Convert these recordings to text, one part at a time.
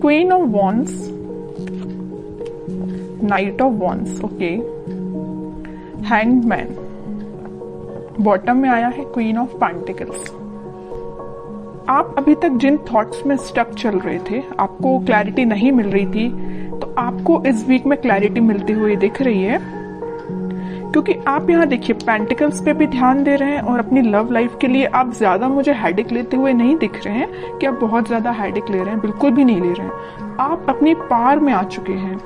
Queen of wands, night of wands, okay, hanged man, bottom में आया है queen of pentacles. आप अभी तक जिन थॉट्स में स्टक चल रहे थे, आपको क्लैरिटी नहीं मिल रही थी, तो आपको इस वीक में क्लैरिटी मिलती हुई दिख रही है, क्योंकि आप यहाँ देखिए पेंटिकल्स पे भी ध्यान दे रहे हैं और अपनी लव लाइफ के लिए आप ज्यादा मुझे हेडेक लेते हुए नहीं दिख रहे हैं कि आप बहुत ज्यादा हेडेक ले रहे हैं, बिल्कुल भी नहीं ले रहे हैं। आप अपनी पार में आ चुके हैं,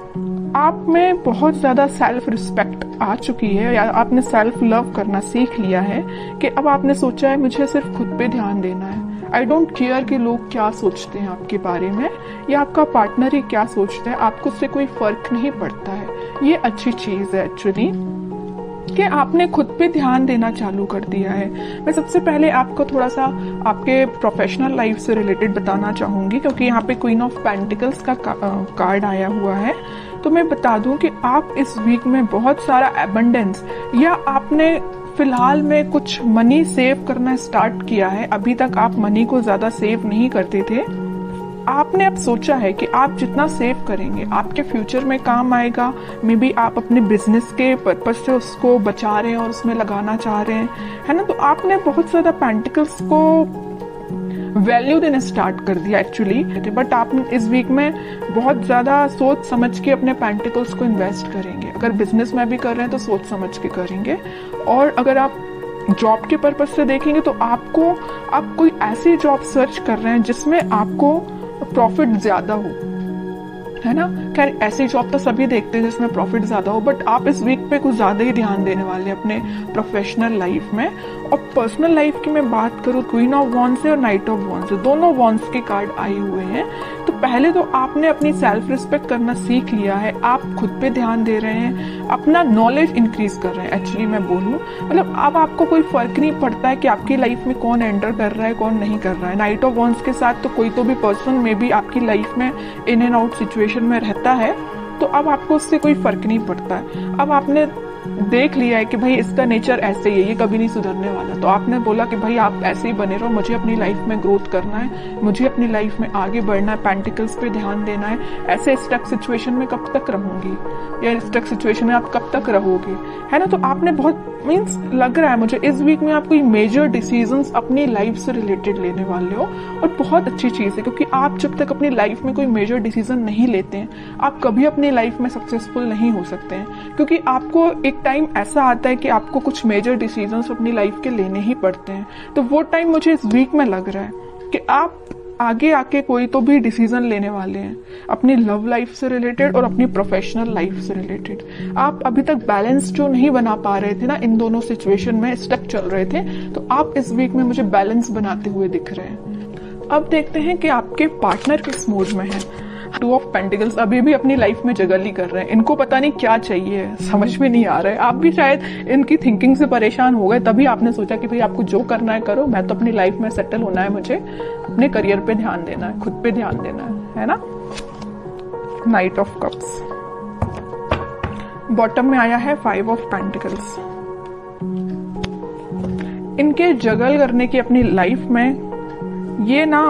आप में बहुत ज्यादा सेल्फ रिस्पेक्ट आ चुकी है, या आपने सेल्फ लव करना सीख लिया है कि अब आपने सोचा है मुझे सिर्फ खुद पे ध्यान देना है। आई डोंट केयर कि लोग क्या सोचते हैं आपके बारे में या आपका पार्टनर ही क्या सोचता है, आपको उससे कोई फर्क नहीं पड़ता है। ये अच्छी चीज है एक्चुअली कि आपने खुद पे ध्यान देना चालू कर दिया है। मैं सबसे पहले आपको थोड़ा सा आपके प्रोफेशनल लाइफ से रिलेटेड बताना चाहूंगी, क्योंकि यहाँ पे क्वीन ऑफ पेंटिकल्स का कार्ड आया हुआ है। तो मैं बता दूं कि आप इस वीक में बहुत सारा एबंडेंस, या आपने फिलहाल में कुछ मनी सेव करना स्टार्ट किया है। अभी तक आप मनी को ज्यादा सेव नहीं करते थे, आपने अब सोचा है कि आप जितना सेव करेंगे आपके फ्यूचर में काम आएगा। मे बी आप अपने बिजनेस के पर्पज से उसको बचा रहे हैं और उसमें लगाना चाह रहे हैं, है ना। तो आपने बहुत ज्यादा पेंटिकल्स को वैल्यू देना स्टार्ट कर दिया एक्चुअली, बट आप इस वीक में बहुत ज्यादा सोच समझ के अपने पेंटिकल्स को इन्वेस्ट करेंगे। अगर बिजनेस में भी कर रहे हैं तो सोच समझ के करेंगे, और अगर आप जॉब के पर्पज से देखेंगे तो आप कोई ऐसी जॉब सर्च कर रहे हैं जिसमें आपको प्रॉफिट ज्यादा हो, है ना। खैर ऐसी जॉब तो सभी देखते हैं जिसमें प्रॉफिट ज्यादा हो, बट आप इस वीक पे कुछ ज्यादा ही ध्यान देने वाले हैं अपने प्रोफेशनल लाइफ में। और पर्सनल लाइफ की मैं बात करूँ, क्वीन ऑफ वॉन्ड्स से और नाइट ऑफ वॉन्ड्स से, दोनों वॉन्ड्स के कार्ड आए हुए हैं। तो पहले तो आपने अपनी सेल्फ रिस्पेक्ट करना सीख लिया है, आप खुद पे ध्यान दे रहे हैं, अपना नॉलेज इंक्रीज कर रहे हैं। एक्चुअली मैं बोलूँ मतलब अब आपको कोई फर्क नहीं पड़ता है कि आपकी लाइफ में कौन एंटर कर रहा है कौन नहीं कर रहा है। नाइट ऑफ वॉन्ड्स के साथ तो कोई तो भी पर्सन में भी आपकी लाइफ में इन एंड आउट सिचुएशन में रहता है, तो अब आपको उससे कोई फर्क नहीं पड़ता है। अब आपने देख लिया है कि भाई इसका नेचर ऐसे ही है, ये कभी नहीं सुधरने वाला, तो आपने बोला कि भाई आप ऐसे ही बने रहो, मुझे अपनी लाइफ में ग्रोथ करना है, मुझे अपनी लाइफ में आगे बढ़ना है, पेंटिकल्स पे ध्यान देना है। ऐसे स्टक सिचुएशन में कब तक रहूंगी, या स्टक सिचुएशन में आप कब तक रहोगे, है ना। तो आपने बहुत मीन्स लग रहा है मुझे इस वीक में आप कोई मेजर डिसीजंस अपनी लाइफ से रिलेटेड लेने वाले हो, और बहुत अच्छी चीज है, क्योंकि आप जब तक अपनी लाइफ में कोई मेजर डिसीजन नहीं लेते हैं आप कभी अपनी लाइफ में सक्सेसफुल नहीं हो सकते हैं। क्योंकि आपको एक टाइम ऐसा आता है कि आपको कुछ मेजर डिसीजंस अपनी लाइफ के लेने ही पड़ते हैं। तो वो टाइम मुझे इस वीक में लग रहा है कि आप आगे आके कोई तो भी डिसीजन लेने वाले हैं अपनी लव लाइफ से रिलेटेड और अपनी प्रोफेशनल लाइफ से रिलेटेड। आप अभी तक बैलेंस जो नहीं बना पा रहे थे ना, इन दोनों सिचुएशन में स्टक चल रहे थे, तो आप इस वीक में मुझे बैलेंस बनाते हुए दिख रहे हैं। अब देखते हैं कि आपके पार्टनर किस मूड में है। टू ऑफ पेंटिकल्स अभी भी अपनी लाइफ में जगल ही कर रहे हैं, इनको पता नहीं क्या चाहिए, समझ में नहीं आ रहा है। आप भी शायद इनकी थिंकिंग से परेशान हो गए, तभी आपने सोचा कि भाई आपको जो करना है करो, मैं तो अपनी लाइफ में सेटल होना है, मुझे अपने करियर पे ध्यान देना है, खुद पे ध्यान देना है ना। नाइट ऑफ कप्स, बॉटम में आया है 5 ऑफ पेंटिकल्स। इनके जगल करने की अपनी लाइफ में ये ना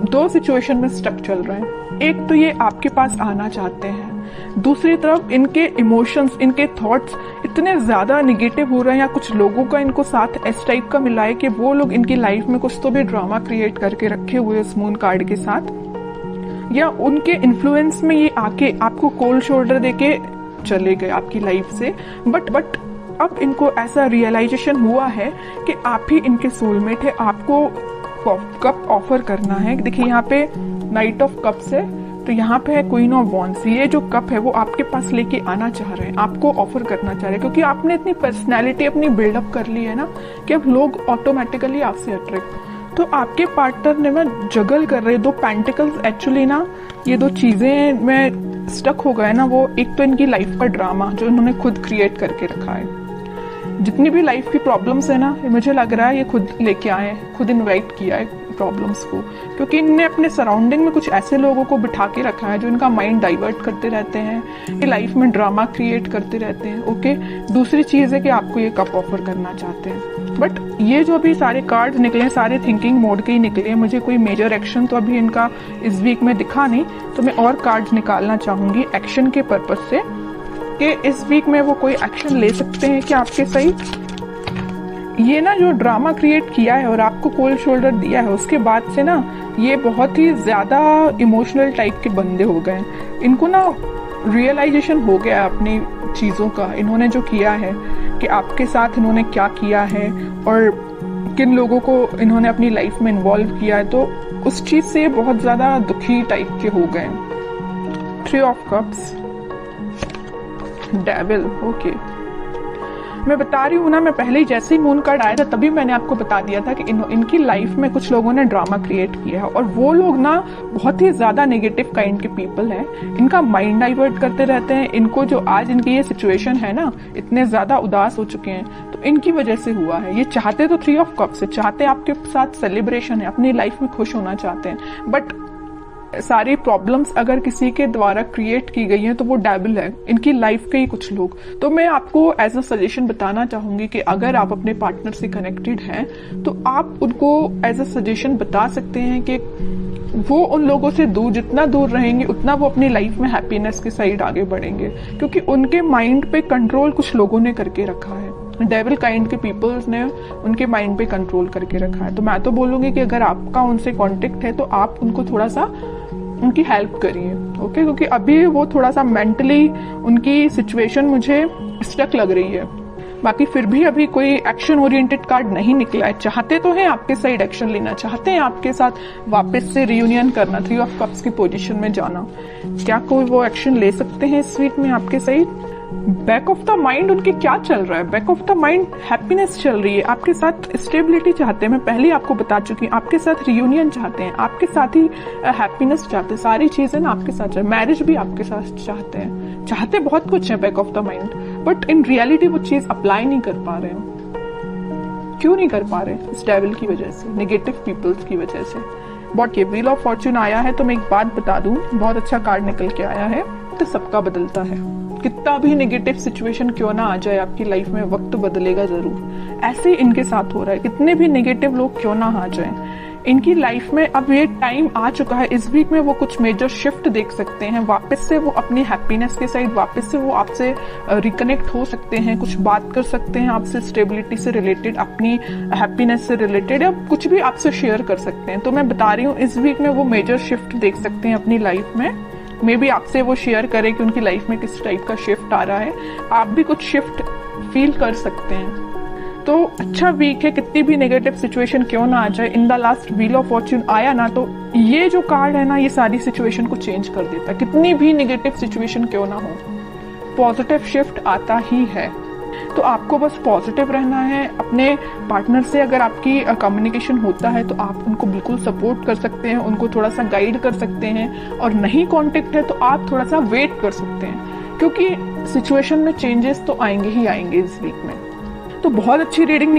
2 सिचुएशन में स्टक चल रहे हैं। एक तो ये आपके पास आना चाहते हैं, दूसरी तरफ इनके इमोशंस, इनके थॉट्स इतने ज्यादा निगेटिव हो रहे हैं, या कुछ लोगों का इनको साथ इस टाइप का मिला है कि वो लोग इनकी लाइफ में कुछ तो भी ड्रामा क्रिएट करके रखे हुए इस मून कार्ड के साथ, या उनके इन्फ्लुएंस में ये आके आपको कोल्ड शोल्डर देके चले गए आपकी लाइफ से। बट अब इनको ऐसा रियलाइजेशन हुआ है कि आप ही इनके सोलमेट है, आपको कप ऑफर करना है। देखिए यहाँ पे नाइट ऑफ कप्स है, तो यहाँ पे है क्वीन ऑफ वॉन्ड्स। ये जो कप है वो आपके पास लेके आना चाह रहे हैं, आपको ऑफर करना चाह रहे हैं, क्योंकि आपने इतनी पर्सनैलिटी अपनी बिल्डअप कर ली है ना कि अब लोग ऑटोमेटिकली आपसे अट्रैक्ट। तो आपके पार्टनर ने ना जगल कर रहे 2 पेंटिकल्स। एक्चुअली ना ये 2 चीजें में स्टक हो गए ना, वो एक तो इनकी लाइफ का ड्रामा जो इन्होंने खुद क्रिएट करके रखा है। जितनी भी लाइफ की प्रॉब्लम्स है ना, मुझे लग रहा है ये खुद लेके आए हैं, खुद इनवाइट किया है प्रॉब्लम्स को, क्योंकि इनने अपने सराउंडिंग में कुछ ऐसे लोगों को बिठा के रखा है जो इनका माइंड डाइवर्ट करते रहते हैं, ये लाइफ में ड्रामा क्रिएट करते रहते हैं। ओके, दूसरी चीज है कि आपको ये कप ऑफर करना चाहते हैं। बट ये जो अभी सारे कार्ड निकले सारे थिंकिंग मोड के ही निकले हैं, मुझे कोई मेजर एक्शन तो अभी इनका इस वीक में दिखा नहीं, तो मैं और कार्ड्स निकालना चाहूंगी एक्शन के पर्पज से कि इस वीक में वो कोई एक्शन ले सकते हैं क्या आपके साइड। ये ना जो ड्रामा क्रिएट किया है और आपको कोल्ड शोल्डर दिया है, उसके बाद से ना ये बहुत ही ज्यादा इमोशनल टाइप के बंदे हो गए। इनको ना रियलाइजेशन हो गया अपनी चीजों का, इन्होंने जो किया है कि आपके साथ इन्होंने क्या किया है और किन लोगों को इन्होंने अपनी लाइफ में इन्वॉल्व किया है, तो उस चीज से बहुत ज्यादा दुखी टाइप के हो गए। 3 ऑफ कप्स, डेविल, ओके। मैं बता रही हूँ ना, मैं पहले ही जैसे ही मून कार्ड आया था तभी मैंने आपको बता दिया था कि इनकी लाइफ में कुछ लोगों ने ड्रामा क्रिएट किया है और वो लोग ना बहुत ही ज्यादा नेगेटिव काइंड के पीपल हैं। इनका माइंड डाइवर्ट करते रहते हैं। इनको जो आज इनकी ये सिचुएशन है ना, इतने ज्यादा उदास हो चुके हैं तो इनकी वजह से हुआ है। ये चाहते तो 3 ऑफ कप्स से, चाहते आपके साथ सेलिब्रेशन है, अपनी लाइफ में खुश होना चाहते हैं, बट सारी प्रॉब्लम्स अगर किसी के द्वारा क्रिएट की गई हैं तो वो डेविल है, इनकी लाइफ के ही कुछ लोग। तो मैं आपको एज अ सजेशन बताना चाहूंगी कि अगर आप अपने पार्टनर से कनेक्टेड हैं तो आप उनको एज अ सजेशन बता सकते हैं कि वो उन लोगों से दूर, जितना दूर रहेंगे उतना वो अपनी लाइफ में हैप्पीनेस के साइड आगे बढ़ेंगे, क्योंकि उनके माइंड पे कंट्रोल कुछ लोगों ने करके रखा है। डेविल काइंड के पीपल्स ने उनके माइंड पे कंट्रोल करके रखा है। तो मैं तो बोलूंगी कि अगर आपका उनसे कांटेक्ट है तो आप उनको थोड़ा सा उनकी हेल्प करिए, ओके, क्योंकि अभी वो थोड़ा सा मेंटली उनकी सिचुएशन मुझे स्टक लग रही है। बाकी फिर भी अभी कोई एक्शन ओरिएंटेड कार्ड नहीं निकला है। चाहते तो हैं आपके साइड एक्शन लेना, चाहते हैं आपके साथ वापस से रियूनियन करना, 3 ऑफ कप्स की पोजीशन में जाना। क्या कोई वो एक्शन ले सकते हैं इस वीक में आपके side? Back of the mind उनके क्या चल रहा है? Back of the mind happiness चल रही है, आपके साथ स्टेबिलिटी चाहते हैं। मैं पहले आपको बता चुकी हूँ, आपके साथ रियूनियन चाहते हैं, आपके साथ ही हैप्पीनेस चाहते हैं, सारी चीजें ना आपके साथ, मैरिज भी आपके साथ चाहते हैं, चाहते बहुत कुछ है back of the mind, but in reality वो चीज अप्लाई नहीं कर पा रहे हैं। क्यों नहीं कर पा रहे? इस डेविल की वजह से, नेगेटिव पीपल्स की वजह से। बट ये व्हील ऑफ फॉर्च्यून आया है तो मैं एक बात बता दूं, बहुत अच्छा कार्ड निकल के आया है। तो सबका बदलता है, कितना भी नेगेटिव सिचुएशन क्यों ना आ जाए आपकी लाइफ में, वक्त बदलेगा जरूर। ऐसे ही इनके साथ हो रहा है, कितने भी नेगेटिव लोग क्यों ना आ जाएं इनकी लाइफ में। अब ये टाइम आ चुका है, इस वीक में वो कुछ मेजर शिफ्ट देख सकते हैं, वापस से वो अपनी हैप्पीनेस के साइड, वापस से वो आपसे रिकनेक्ट हो सकते हैं, कुछ बात कर सकते हैं आपसे स्टेबिलिटी से रिलेटेड, अपनी हैप्पीनेस से रिलेटेड, या कुछ भी आपसे शेयर कर सकते हैं। तो मैं बता रही हूँ इस वीक में वो मेजर शिफ्ट देख सकते हैं अपनी लाइफ में। मे बी आपसे वो शेयर करें कि उनकी लाइफ में किस टाइप का शिफ्ट आ रहा है, आप भी कुछ शिफ्ट फील कर सकते हैं। तो अच्छा वीक है, कितनी भी नेगेटिव सिचुएशन क्यों ना आ जाए। In the last wheel of Fortune आया ना, तो ये जो कार्ड है ना, ये सारी सिचुएशन को चेंज कर देता है। कितनी भी नेगेटिव सिचुएशन क्यों ना हो, पॉजिटिव शिफ्ट आता ही है। तो आपको बस पॉजिटिव रहना है। अपने पार्टनर से अगर आपकी कम्युनिकेशन होता है तो आप उनको बिल्कुल सपोर्ट कर सकते हैं, उनको थोड़ा सा गाइड कर सकते हैं, और नहीं कांटेक्ट है तो आप थोड़ा सा वेट कर सकते हैं, क्योंकि सिचुएशन में चेंजेस तो आएंगे ही आएंगे इस वीक में। तो बहुत अच्छी रीडिंग